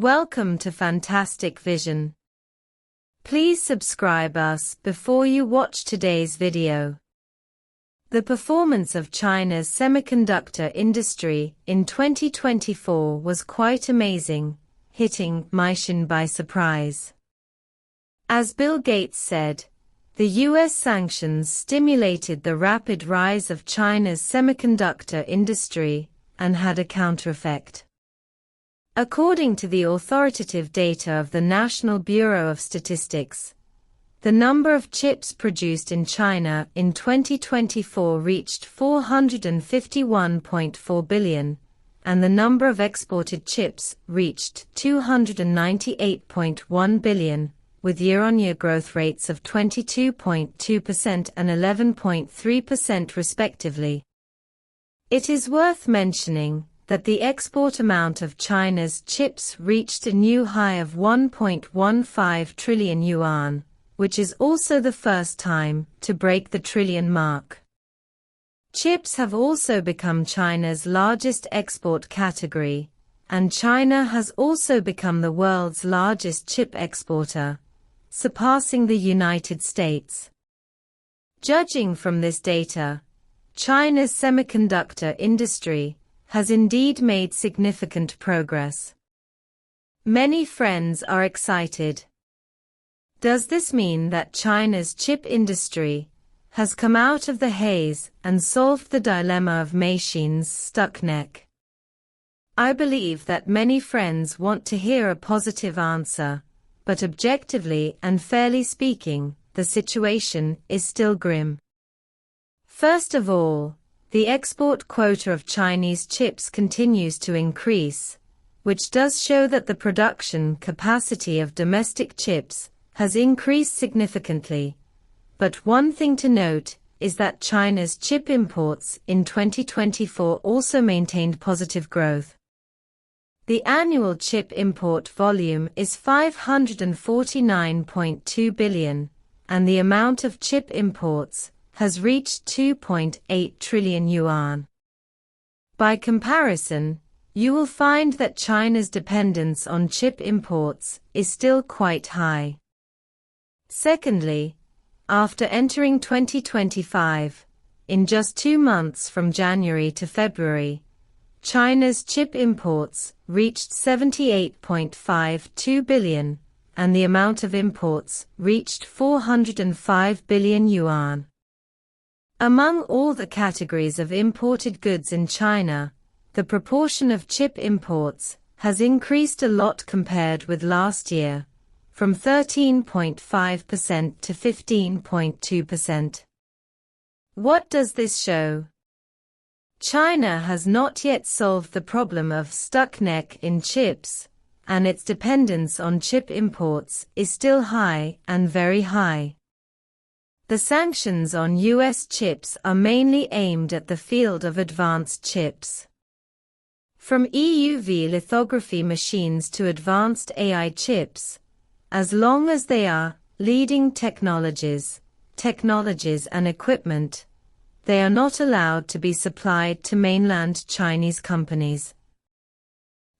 Welcome to Fantastic Vision. Please subscribe us before you watch today's video. The performance of China's semiconductor industry in 2024 was quite amazing, hitting Mission by surprise. As Bill Gates said, the US sanctions stimulated the rapid rise of China's semiconductor industry and had a counter effect. According to the authoritative data of the National Bureau of Statistics, the number of chips produced in China in 2024 reached 451.4 billion, and the number of exported chips reached 298.1 billion, with year-on-year growth rates of 22.2% and 11.3% respectively. It is worth mentioning that the export amount of China's chips reached a new high of 1.15 trillion yuan, which is also the first time to break the trillion mark. Chips have also become China's largest export category, and China has also become the world's largest chip exporter, surpassing the United States. Judging from this data, China's semiconductor industry has indeed made significant progress. Many friends are excited. Does this mean that China's chip industry has come out of the haze and solved the dilemma of Machin's stuck neck? I believe that many friends want to hear a positive answer, but objectively and fairly speaking, the situation is still grim. First of all, the export quota of Chinese chips continues to increase, which does show that the production capacity of domestic chips has increased significantly. But one thing to note is that China's chip imports in 2024 also maintained positive growth. The annual chip import volume is 549.2 billion, and the amount of chip imports has reached 2.8 trillion yuan. By comparison, you will find that China's dependence on chip imports is still quite high. Secondly, after entering 2025, in just 2 months from January to February, China's chip imports reached 78.52 billion, and the amount of imports reached 405 billion yuan. Among all the categories of imported goods in China, the proportion of chip imports has increased a lot compared with last year, from 13.5% to 15.2%. What does this show? China has not yet solved the problem of stuck neck in chips, and its dependence on chip imports is still high and very high. The sanctions on US chips are mainly aimed at the field of advanced chips. From EUV lithography machines to advanced AI chips, as long as they are leading technologies and equipment, they are not allowed to be supplied to mainland Chinese companies.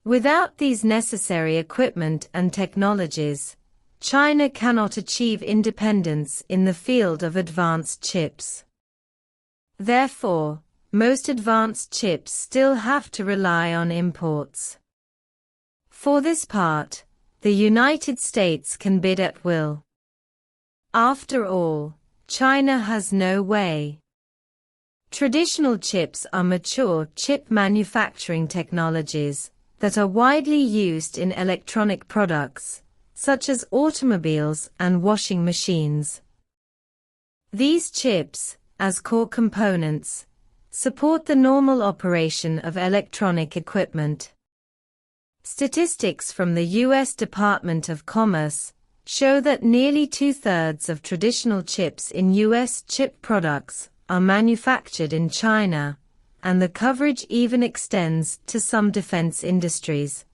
Without these necessary equipment and technologies, China cannot achieve independence in the field of advanced chips. Therefore, most advanced chips still have to rely on imports. For this part, the United States can bid at will. After all, China has no way. Traditional chips are mature chip manufacturing technologies that are widely used in electronic products, such as automobiles and washing machines. These chips, as core components, support the normal operation of electronic equipment. Statistics from the U.S. Department of Commerce show that nearly 2/3 of traditional chips in U.S. chip products are manufactured in China, and the coverage even extends to some defense industries.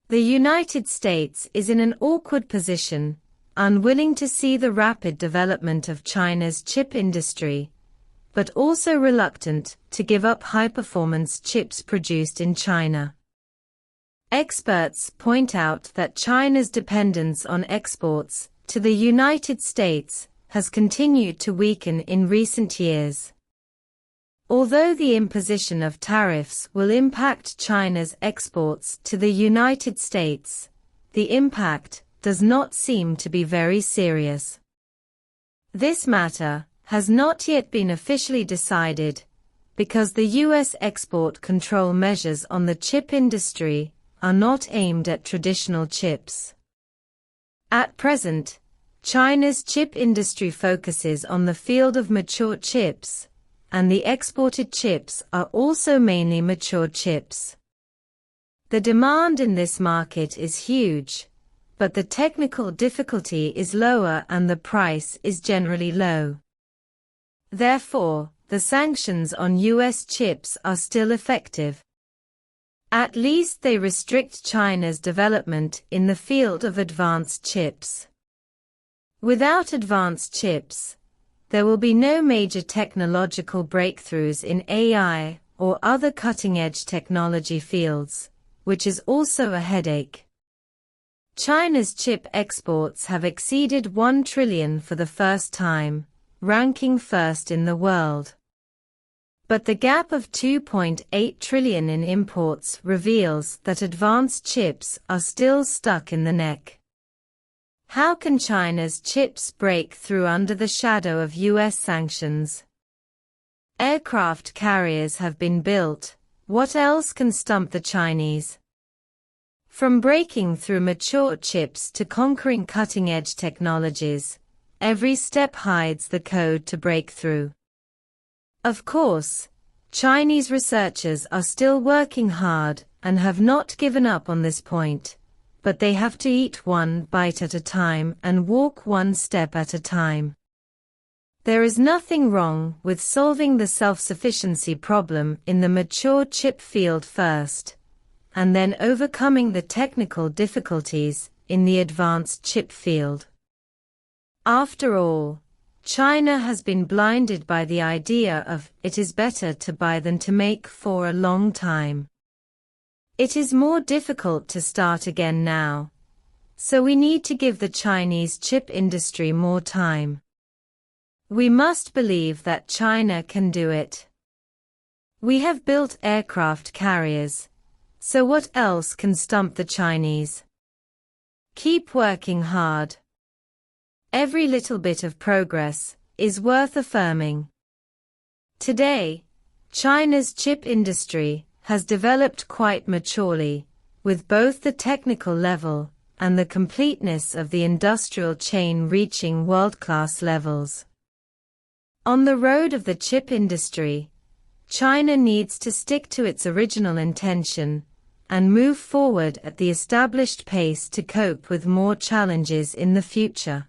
The United States is in an awkward position, unwilling to see the rapid development of China's chip industry, but also reluctant to give up high-performance chips produced in China. Experts point out that China's dependence on exports to the United States has continued to weaken in recent years. Although the imposition of tariffs will impact China's exports to the United States, the impact does not seem to be very serious. This matter has not yet been officially decided, because the U.S. export control measures on the chip industry are not aimed at traditional chips. At present, China's chip industry focuses on the field of mature chips, and the exported chips are also mainly mature chips. The demand in this market is huge, but the technical difficulty is lower and the price is generally low. Therefore, the sanctions on U.S. chips are still effective. At least they restrict China's development in the field of advanced chips. Without advanced chips, there will be no major technological breakthroughs in AI or other cutting-edge technology fields, which is also a headache. China's chip exports have exceeded 1 trillion for the first time, ranking first in the world. But the gap of 2.8 trillion in imports reveals that advanced chips are still stuck in the neck. How can China's chips break through under the shadow of U.S. sanctions? Aircraft carriers have been built. What else can stump the Chinese? From breaking through mature chips to conquering cutting-edge technologies, every step hides the code to break through. Of course, Chinese researchers are still working hard and have not given up on this point, but they have to eat one bite at a time and walk one step at a time. There is nothing wrong with solving the self-sufficiency problem in the mature chip field first, and then overcoming the technical difficulties in the advanced chip field. After all, China has been blinded by the idea of it is better to buy than to make for a long time. It is more difficult to start again now, so we need to give the Chinese chip industry more time. We must believe that China can do it. We have built aircraft carriers, so what else can stump the Chinese? Keep working hard. Every little bit of progress is worth affirming. Today, China's chip industry has developed quite maturely, with both the technical level and the completeness of the industrial chain reaching world-class levels. On the road of the chip industry, China needs to stick to its original intention and move forward at the established pace to cope with more challenges in the future.